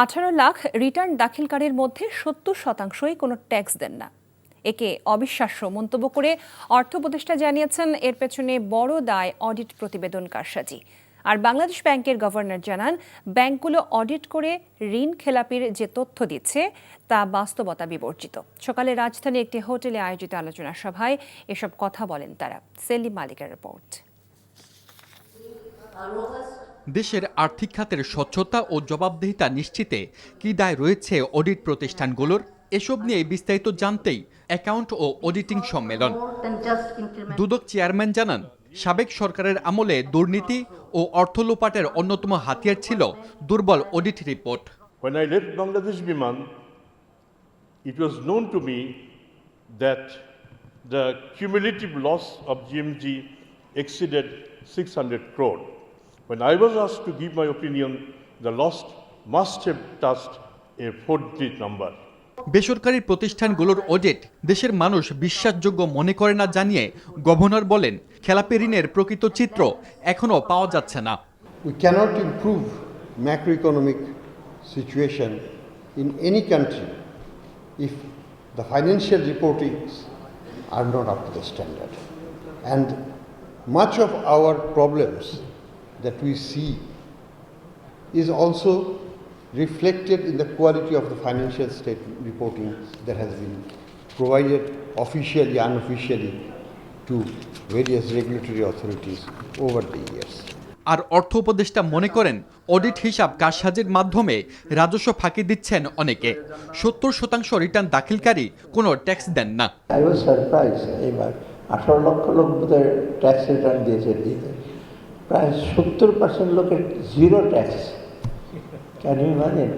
18 lakh return দাখিলকারীর মধ্যে 70%ই কোনো tax দেন না। একে অবিশ্বাস্য মন্তব্য করে অর্থ উপদেষ্টা জানিয়েছেন এর পেছনে বড় দায় অডিট প্রতিবেদন কারসাজি। আর বাংলাদেশ ব্যাংকের গভর্নর জানান, ব্যাংকগুলো অডিট করে ঋণ খেলাপির যে তথ্য দিচ্ছে তা বাস্তবতা বিবর্জিত। সকালে রাজধানী একটি হোটেলে আয়োজিত আলোচনা সভায় এসব কথা বলেন তারা। সেলিম মালিকের রিপোর্ট। দেশের আর্থিক খাতের স্বচ্ছতা ও জবাবদিহিতা নিশ্চিতে কি দায় রয়েছে অডিট প্রতিষ্ঠানগুলোর, এসব নিয়ে বিস্তারিত জানতেই অ্যাকাউন্ট ও অডিটিং সম্মেলন। দুদক চেয়ারম্যান জানান, সাবেক সরকারের আমলে দুর্নীতি ও অর্থ লোপাটের অন্যতম হাতিয়ার ছিল দুর্বল audit report. When I left Bangladesh Biman, it was known to me that the cumulative loss of GMG exceeded 600 crore. When I was asked to give my opinion, the loss must have touched a 4-digit number. বেসরকারি প্রতিষ্ঠানগুলোর audit দেশের মানুষ বিশ্বাসযোগ্য মনে করে না জানিয়ে governor বলেন, খেলাপি ঋণের প্রকৃত চিত্র এখনো পাওয়া যাচ্ছে না। We cannot improve macroeconomic situation in any country if the financial reportings are not up to the standard. And much of our problems that we see is also reflected in the quality of the financial state reporting that has been provided officially, unofficially to various regulatory authorities over the years. আর অর্থ উপদেষ্টা মনে করেন, audit হিসাব কারসাজির মাধ্যমে রাজস্ব ফাঁকি দিচ্ছেন অনেকে। 70% রিটার্ন দাখিলকারী কোনো ট্যাক্স দেন না। I was surprised এবার 18 লক্ষ লোক বোধহয় ট্যাক্স রিটার্ন দিয়েছে, প্রায় 70% লোকের zero tax. Can you imagine?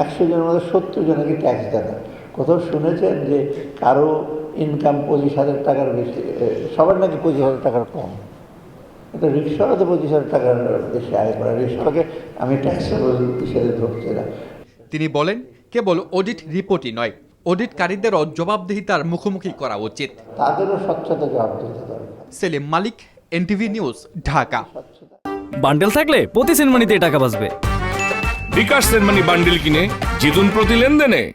100 জনের মধ্যে 70 জনকে ট্যাক্স দেয় না। কোথাও শুনেছেন যে কারো ইনকাম 25,000 টাকার বেশি? সবার নাকি 25,000 টাকার কম। এটা রিক্সাওয়ালা তো 25,000 টাকার বেশি আয় করে, রিক্সাওয়ালাকে আমি ট্যাক্সেবল হিসেবে ধরছি না। তিনি বলেন, কেবল অডিট রিপোর্টই নয়, অডিটকারীদেরও জবাবদিহিতার মুখোমুখি করা উচিত। তাদেরও স্বচ্ছতা জবাবদিহিতা দরকার। সেলিম মালিক, এনটিভি নিউজ, ঢাকা। বান্ডেল থাকলে প্রতি সেনমানিতে টাকা বাঁচবে। বিকাশ সেনমানি বান্ডেল কিনে জিতুন প্রতি লেনদেনে।